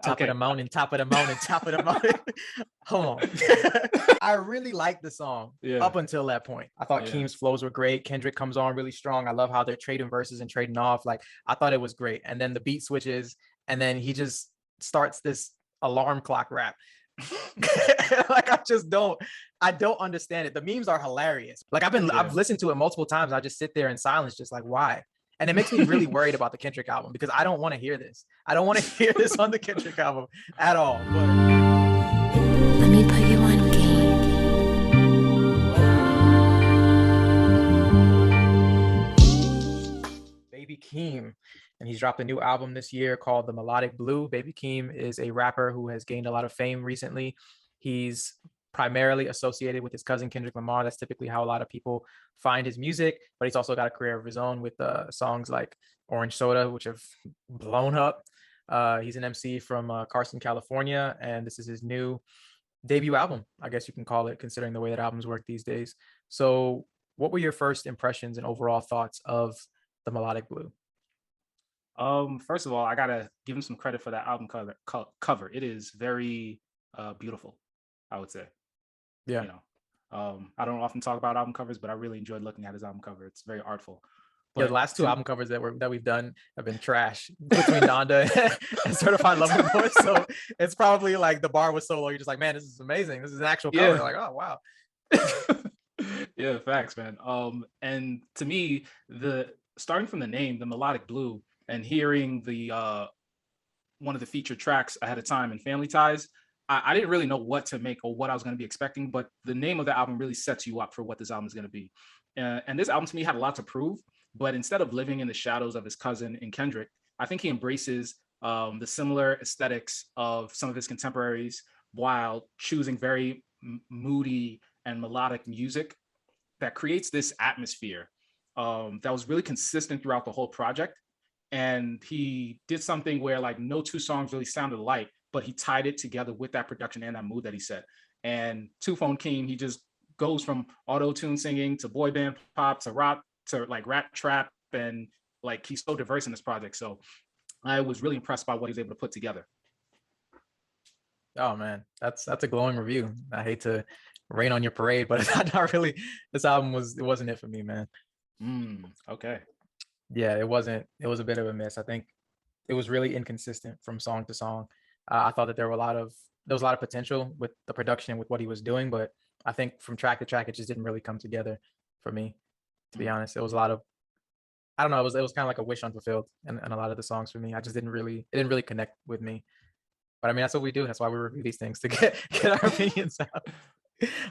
Top of the mountain, top of the mountain, top of the mountain. Hold on. I really liked the song up until that point. I thought Keem's flows were great. Kendrick comes on really strong. I love how they're trading verses and trading off. Like, I thought it was great. And then the beat switches, and then he just starts this alarm clock rap. Like, I don't understand it. The memes are hilarious. Like, I've listened to it multiple times. I just sit there in silence, just like, why? And it makes me really worried about the Kendrick album, because I don't want to hear this. I don't want to hear this on the Kendrick album at all. But let me put you on game. Baby Keem, and he's dropped a new album this year called the Melodic Blue. Baby Keem is a rapper who has gained a lot of fame recently. He's primarily associated with his cousin Kendrick Lamar. That's typically how a lot of people find his music, but he's also got a career of his own with songs like Orange Soda, which have blown up. He's an MC from Carson, California, and this is his new debut album, I guess you can call it, considering the way that albums work these days. So what were your first impressions and overall thoughts of the Melodic Blue? First of all, I gotta give him some credit for that album cover. It is very beautiful, I would say. Yeah. You know, I don't often talk about album covers, but I really enjoyed looking at his album cover. It's very artful. But the last two album covers that we've done have been trash, between Donda and Certified Lover Boy. So it's probably like the bar was so low, you're just like, man, this is amazing. This is an actual cover. Like, oh wow. Yeah, facts, man. And to me, starting from the name, the Melodic Blue, and hearing the one of the featured tracks ahead of time in Family Ties, I didn't really know what to make or what I was going to be expecting, but the name of the album really sets you up for what this album is going to be. And this album to me had a lot to prove, but instead of living in the shadows of his cousin and Kendrick, I think he embraces the similar aesthetics of some of his contemporaries while choosing very moody and melodic music that creates this atmosphere that was really consistent throughout the whole project. And he did something where like no two songs really sounded alike, but he tied it together with that production and that mood that he set. And Two Phone Keem, he just goes from auto-tune singing to boy band pop to rock to like rap trap, and like he's so diverse in this project. So I was really impressed by what he's able to put together. Oh man, that's a glowing review. I hate to rain on your parade, but it's not really. This album wasn't it for me, man. Okay. Yeah, it wasn't. It was a bit of a miss. I think it was really inconsistent from song to song. I thought that there was a lot of potential with the production, with what he was doing, but I think from track to track, it just didn't really come together for me, to be honest. It was a lot of, I don't know, it was kind of like a wish unfulfilled in a lot of the songs for me. It didn't really connect with me. But I mean, that's what we do. That's why we review these things, to get our opinions out.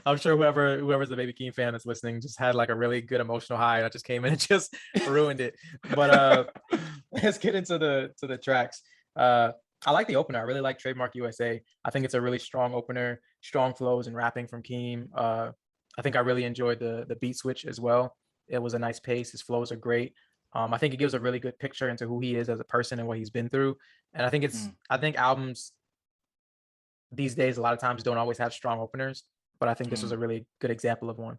I'm sure whoever's a Baby Keem fan that's listening just had like a really good emotional high that just came in and just ruined it. But let's get into the tracks. I like the opener. I really like Trademark USA. I think it's a really strong opener, strong flows and rapping from Keem. I think I really enjoyed the beat switch as well. It was a nice pace. His flows are great. I think it gives a really good picture into who he is as a person and what he's been through. And I think I think albums these days a lot of times don't always have strong openers, but I think this was a really good example of one.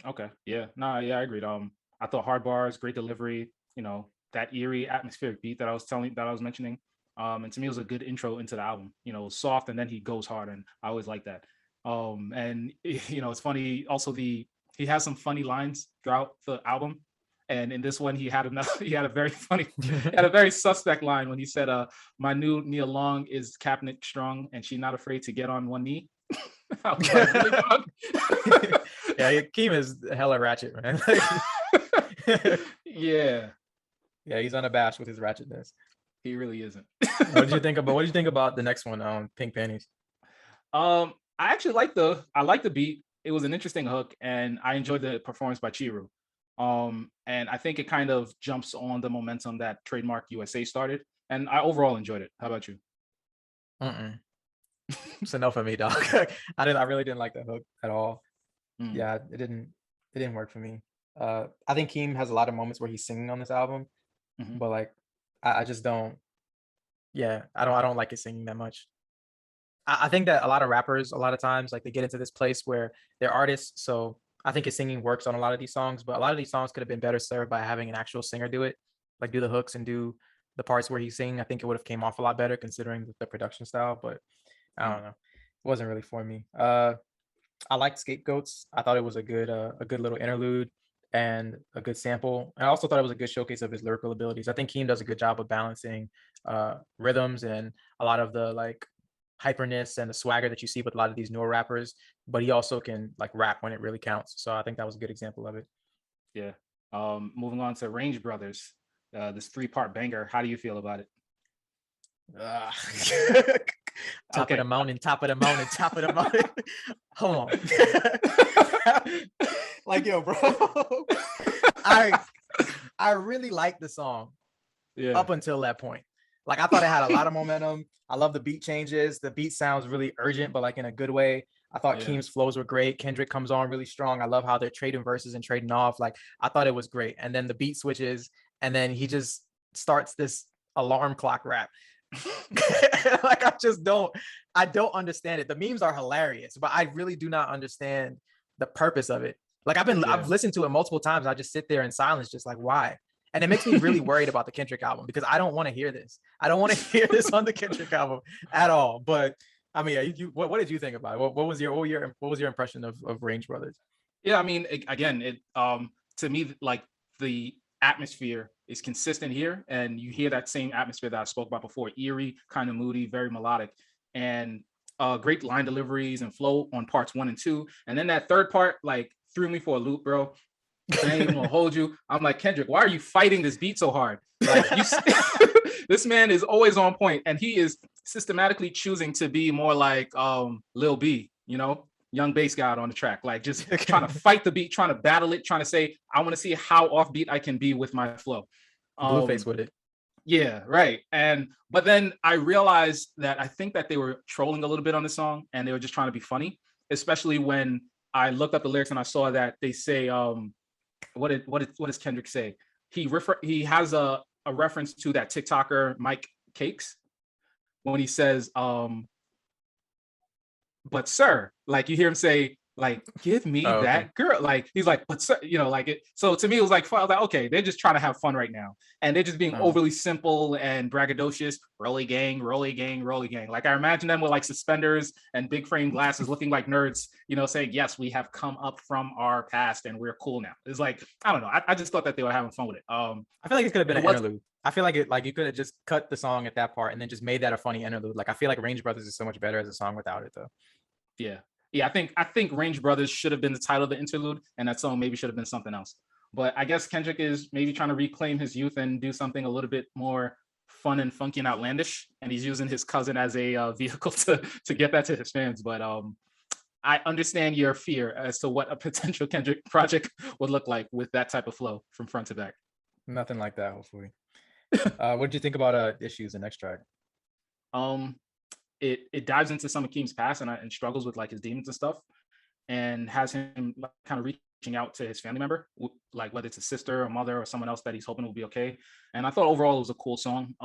Okay. Yeah. No, yeah, I agreed. I thought hard bars, great delivery, you know, that eerie atmospheric beat that I was mentioning. And to me, it was a good intro into the album, you know, soft, and then he goes hard, and I always like that. And you know, it's funny also he has some funny lines throughout the album. And in this one, he had a very funny, had a very suspect line when he said, my new Nia Long is Kaepernick strong and she not afraid to get on one knee. I was like, really, dog? Yeah, Keem is hella ratchet, man. Yeah, he's unabashed with his ratchetness. He really isn't. What did you think about the next one, Pink Panties? I actually like the beat. It was an interesting hook, and I enjoyed the performance by Chiru. And I think it kind of jumps on the momentum that Trademark USA started, and I overall enjoyed it. How about you? It's enough for me, dog. I really didn't like that hook at all. Yeah, it didn't work for me. I think Keem has a lot of moments where he's singing on this album, but like I just don't. Yeah, I don't like his singing that much. I think that a lot of rappers, a lot of times, like they get into this place where they're artists. So I think his singing works on a lot of these songs, but a lot of these songs could have been better served by having an actual singer do it, like do the hooks and do the parts where he's singing, I think it would have came off a lot better considering the production style. But I don't know, it wasn't really for me. I liked Scapegoats. I thought it was a good little interlude and a good sample. I also thought it was a good showcase of his lyrical abilities. I think Keem does a good job of balancing rhythms and a lot of the like hyperness and the swagger that you see with a lot of these newer rappers, but he also can like rap when it really counts. So I think that was a good example of it. Yeah. Moving on to Range Brothers, this 3-part banger. How do you feel about it? Top of the mountain, top of the mountain, top of the mountain. Hold on. Like, yo, bro. I really liked the song up until that point. Like, I thought it had a lot of momentum. I love the beat changes. The beat sounds really urgent, but like in a good way. I thought Keem's flows were great. Kendrick comes on really strong. I love how they're trading verses and trading off. Like, I thought it was great. And then the beat switches, and then he just starts this alarm clock rap. Like, I don't understand it. The memes are hilarious, but I really do not understand the purpose of it. Like, I've listened to it multiple times. I just sit there in silence, just like, why? And it makes me really worried about the Kendrick album because I don't want to hear this. I don't want to hear this on the Kendrick album at all. But I mean, what did you think about it? What was your impression of Range Brothers? Yeah, I mean, again, to me, like, the atmosphere is consistent here, and you hear that same atmosphere that I spoke about before: eerie, kind of moody, very melodic, and great line deliveries and flow on parts 1 and 2. And then that third part, like, threw me for a loop, bro. I ain't even gonna hold you. I'm like, Kendrick, why are you fighting this beat so hard? Like, this man is always on point, and he is systematically choosing to be more like Lil B, young bass guy on the track, like just trying to fight the beat, trying to battle it, trying to say, I want to see how offbeat I can be with my flow. Blueface with it. Yeah, right. But then I realized that I think that they were trolling a little bit on the song, and they were just trying to be funny, especially when I looked up the lyrics and I saw that they say, what does Kendrick say? He has a reference to that TikToker Mike Cakes when he says, but sir, like, you hear him say, like, give me that girl. Like, he's like, but sir, like it. So to me, it was like, okay, they're just trying to have fun right now. And they're just being overly simple and braggadocious. Rolly gang, rolly gang, rolly gang. Like, I imagine them with like suspenders and big frame glasses looking like nerds, saying, yes, we have come up from our past and we're cool now. It's like, I don't know. I just thought that they were having fun with it. I feel like it could have been an interlude. I feel like you could have just cut the song at that part and then just made that a funny interlude. Like, I feel like Range Brothers is so much better as a song without it, though. Yeah. I think Range Brothers should have been the title of the interlude, and that song maybe should have been something else. But I guess Kendrick is maybe trying to reclaim his youth and do something a little bit more fun and funky and outlandish, and he's using his cousin as a vehicle to get that to his fans. But I understand your fear as to what a potential Kendrick project would look like with that type of flow from front to back. Nothing like that, hopefully. What did you think about Issues, the next track? It dives into some of Keem's past and struggles with like his demons and stuff, and has him like kind of reaching out to his family member, like whether it's a sister or mother or someone else that he's hoping will be okay. And I thought overall it was a cool song.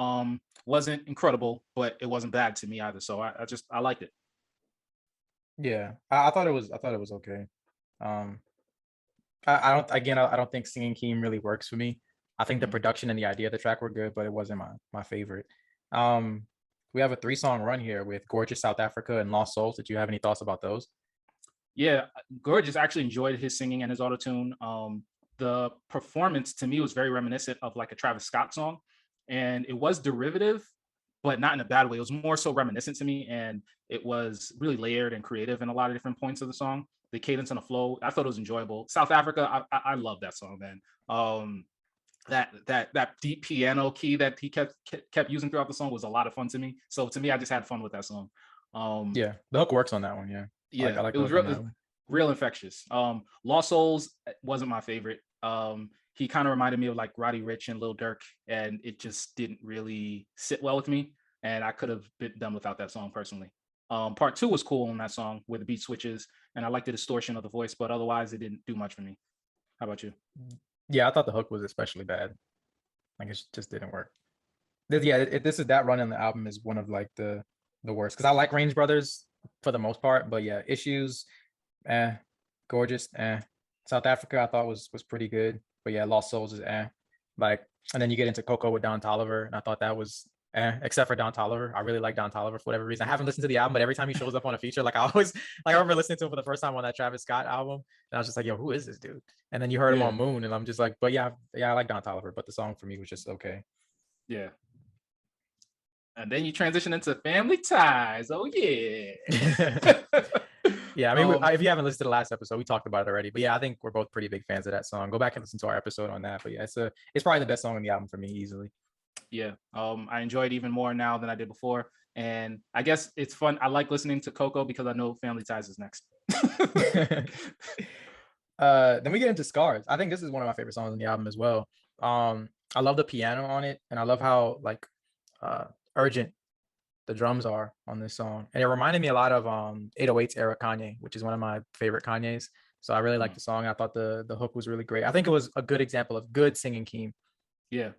Wasn't incredible, but it wasn't bad to me either. So I liked it. Yeah, I thought it was okay. I don't think singing Keem really works for me. I think the production and the idea of the track were good, but it wasn't my favorite. We have a 3-song run here with Gorgeous, South Africa, and Lost Souls. Did you have any thoughts about those? Yeah, Gorgeous actually enjoyed his singing and his auto-tune. The performance to me was very reminiscent of like a Travis Scott song, and it was derivative, but not in a bad way. It was more so reminiscent to me, and it was really layered and creative in a lot of different points of the song. The cadence and the flow, I thought it was enjoyable. South Africa, I love that song, man. That deep piano key that he kept using throughout the song was a lot of fun to me. So to me, I just had fun with that song. Yeah, the hook works on that one. Yeah, I like it was real infectious. Lost Souls wasn't my favorite. He kind of reminded me of like Roddy Ricch and Lil Durk, and it just didn't really sit well with me. And I could have been done without that song personally. Part 2 was cool on that song with the beat switches, and I liked the distortion of the voice, but otherwise it didn't do much for me. How about you? Yeah, I thought the hook was especially bad. Like, it just didn't work. This is that run in the album is one of like the worst, because I like Range Brothers for the most part, but yeah, Issues, Gorgeous, South Africa I thought was pretty good, but yeah, Lost Souls is Like, and then you get into Coco with Don Toliver, and I thought that was except for Don Toliver. I really like Don Toliver for whatever reason. I haven't listened to the album, but every time he shows up on a feature, like I always like I remember listening to him for the first time on that Travis Scott album, and I was just like, yo, who is this dude? And then you heard him Yeah, on Moon, and I'm just like, but yeah, I like Don Toliver, but the song for me was just okay. yeah. And then you transition into Family Ties. Oh yeah. Yeah, I mean, um, if you haven't listened to the last episode, we talked about it already. But yeah, I think we're both pretty big fans of that song. Go back and listen to our episode on that. But yeah, it's probably the best song on the album for me, easily. yeah. I enjoy it even more now than I did before. And I guess it's fun. I like listening to Coco because I know Family Ties is next. Then we get into Scars. I think this is one of my favorite songs on the album as well. I love the piano on it, and I love how like urgent the drums are on this song. And it reminded me a lot of 808's era Kanye, which is one of my favorite Kanye's. So I really liked the song. I thought the hook was really great. I think it was a good example of good singing Keem. Yeah.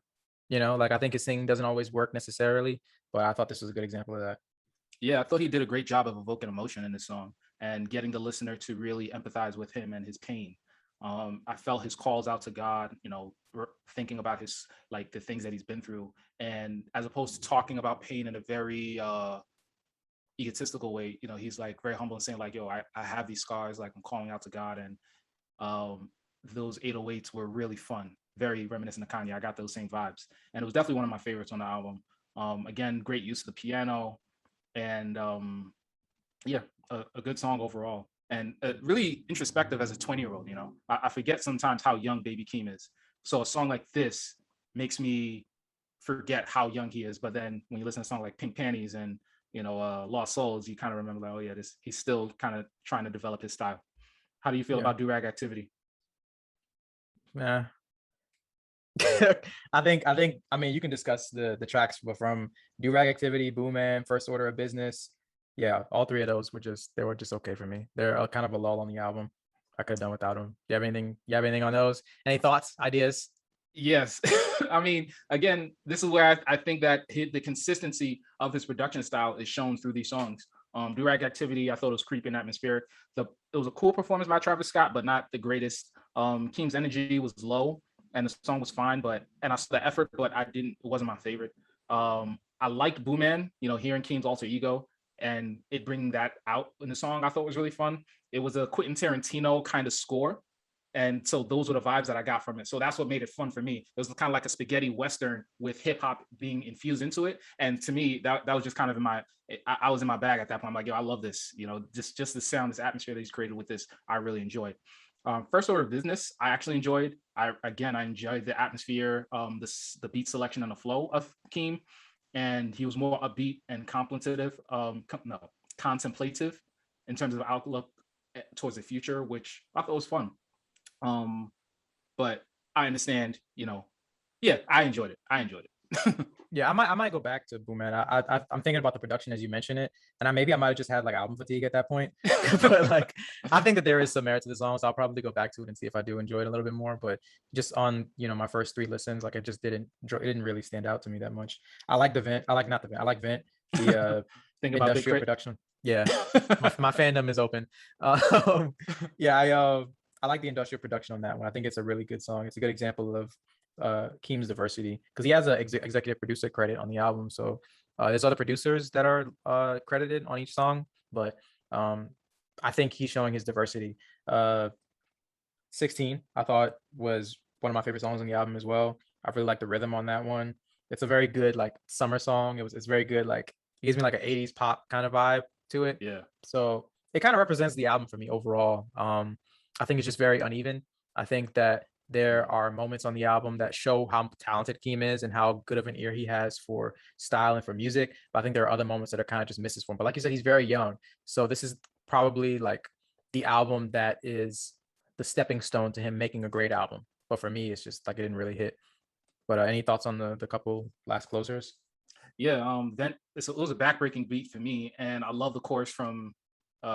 Like I think his singing doesn't always work necessarily, but I thought this was a good example of that. Yeah, I thought he did a great job of evoking emotion in this song and getting the listener to really empathize with him and his pain. I felt his calls out to God, thinking about his like the things that he's been through, and as opposed to talking about pain in a very egotistical way, he's like very humble and saying like, "Yo, I have these scars, like I'm calling out to God," and those 808s were really fun, very reminiscent of Kanye. I got those same vibes, and it was definitely one of my favorites on the album. Again, great use of the piano, and yeah, a good song overall, and really introspective as a 20-year-old. I forget sometimes how young Baby Keem is. So a song like this makes me forget how young he is. But then when you listen to a song like Pink Panties and Lost Souls, you kind of remember like, oh yeah, he's still kind of trying to develop his style. How do you feel Yeah. about Durag Activity? Yeah. I mean you can discuss the tracks, but from Durag Activity, Boom Man, First Order of Business, yeah, all three of those were just okay for me. They're kind of a lull on the album. I could have done without them. You have anything on those? Any thoughts, ideas? Yes. I mean, again, this is where I think that the consistency of his production style is shown through these songs. Durag Activity, I thought it was creepy and atmospheric. It was a cool performance by Travis Scott, but not the greatest. Keem's energy was low and the song was fine, and I saw the effort, but it wasn't my favorite. I liked Boo Man, hearing Keem's alter ego and it bringing that out in the song, I thought was really fun. It was a Quentin Tarantino kind of score, and so those were the vibes that I got from it. So that's what made it fun for me. It was kind of like a spaghetti Western with hip hop being infused into it. And to me, that was just kind of I was in my bag at that point. I'm like, yo, I love this. Just the sound, this atmosphere that he's created with this, I really enjoyed. First Order of Business, I actually enjoyed. I enjoyed the atmosphere, the beat selection and the flow of Keem. And he was more upbeat and contemplative in terms of outlook towards the future, which I thought was fun. But I understand, yeah, I enjoyed it. Yeah, I might go back to Boom Man. I'm thinking about the production as you mentioned it, and I might have just had like album fatigue at that point. But like, I think that there is some merit to the song, so I'll probably go back to it and see if I do enjoy it a little bit more. But just on my first three listens, like it didn't really stand out to me that much. I like the vent. I like not the vent. I like vent. The Think about industrial production. Yeah, my fandom is open. Yeah, I like the industrial production on that one. I think it's a really good song. It's a good example of Keem's diversity because he has an executive producer credit on the album. So there's other producers that are credited on each song, but I think he's showing his diversity. 16, I thought was one of my favorite songs on the album as well. I really like the rhythm on that one. It's a very good like summer song. It's very good, like it gives me like an 80s pop kind of vibe to it. Yeah. So it kind of represents the album for me overall. I think it's just very uneven. I think that there are moments on the album that show how talented Keem is and how good of an ear he has for style and for music. But I think there are other moments that are kind of just misses for him. But like you said, he's very young. So this is probably like the album that is the stepping stone to him making a great album. But for me, it's just like it didn't really hit. But any thoughts on the couple last closers? Yeah, then it was a backbreaking beat for me, and I love the chorus from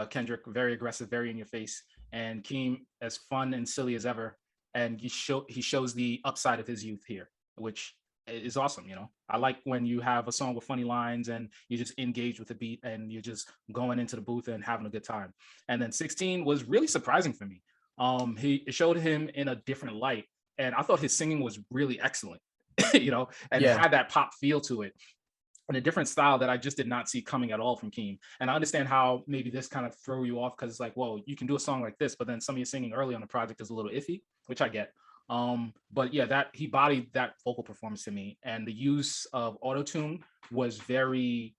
Kendrick, very aggressive, very in your face, and Keem as fun and silly as ever, and he shows the upside of his youth here, which is awesome. I like when you have a song with funny lines and you just engage with the beat and you're just going into the booth and having a good time. And then 16 was really surprising for me. It showed him in a different light. and I thought his singing was really excellent, you know, and Yeah. had that pop feel to it, and a different style that I just did not see coming at all from Keem. And I understand how maybe this kind of throw you off, because it's like, well, you can do a song like this, but then some of your singing early on the project is a little iffy, which I get. But yeah, that he bodied that vocal performance to me, and the use of autotune was very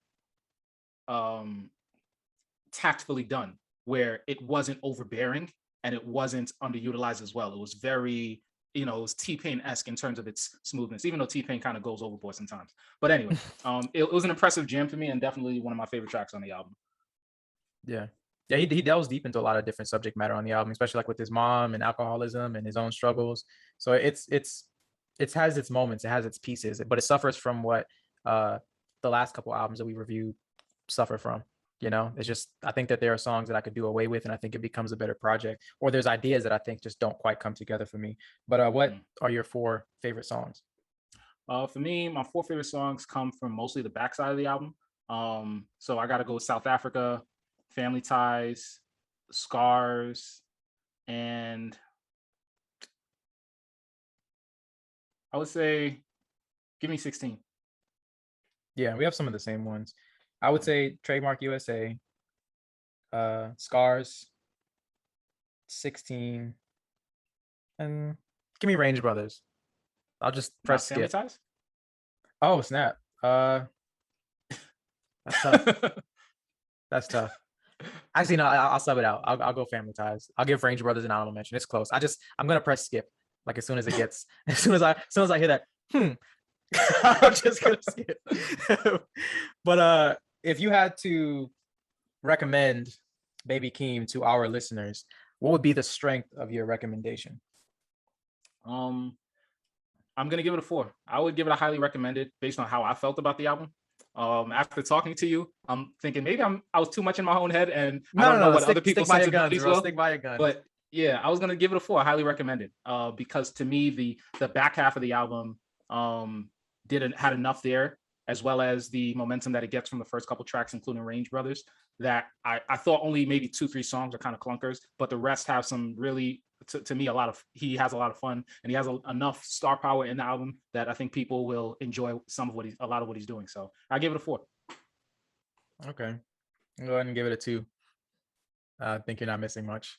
tactfully done, where it wasn't overbearing and it wasn't underutilized as well. It was very, you know, it was T-Pain-esque in terms of its smoothness, even though T-Pain kind of goes overboard sometimes. But anyway, it was an impressive jam for me, and definitely one of my favorite tracks on the album. Yeah. Yeah, he delves deep into a lot of different subject matter on the album, especially like with his mom and alcoholism and his own struggles. So it has its moments, it has its pieces, but it suffers from what the last couple albums that we reviewed suffer from. You know, it's just, I think that there are songs that I could do away with, and I think it becomes a better project. Or there's ideas that I think just don't quite come together for me. But what are your 4 favorite songs? For me, my 4 favorite songs come from mostly the backside of the album. So I got to go with South Africa, Family Ties, Scars, and I would say Give Me 16. Yeah, we have some of the same ones. I would say Trademark USA, Scars, 16, and give me Range Brothers. I'll just Not press Family skip. Ties? Oh, snap. That's tough. That's tough. Actually, no, I'll sub it out. I'll go Family Ties. I'll give Range Brothers an honorable mention. It's close. I'm gonna press skip. Like as soon as it gets, as soon as I hear that, I'm just gonna skip. But if you had to recommend Baby Keem to our listeners, what would be the strength of your recommendation? I'm gonna give it a 4. I would give it a highly recommended based on how I felt about the album. After talking to you, I'm thinking maybe I was too much in my own head, and I don't know what other people's sensibilities were. Stick by your guns. But yeah, I was gonna give it a 4, highly recommended. Because to me, the back half of the album had enough there, as well as the momentum that it gets from the first couple tracks, including Range Brothers, that I thought only maybe 2-3 songs are kind of clunkers, but the rest have some really, to me, he has a lot of fun, and he has enough star power in the album that I think people will enjoy a lot of what he's doing. So I give it a 4. Okay, I'll go ahead and give it a 2. I think you're not missing much,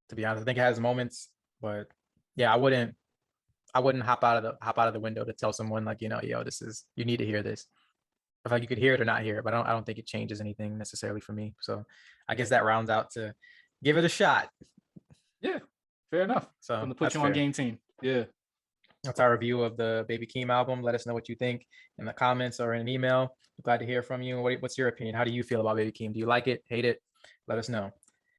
to be honest. I think it has moments, but yeah, I wouldn't hop out of the window to tell someone like, you know, yo, you need to hear this. I feel like you could hear it or not hear it, but I don't think it changes anything necessarily for me. So I guess that rounds out to give it a shot. Yeah, fair enough. So From the Put You On Game team. Yeah. That's our review of the Baby Keem album. Let us know what you think in the comments or in an email. We're glad to hear from you. What's your opinion? How do you feel about Baby Keem? Do you like it? Hate it? Let us know.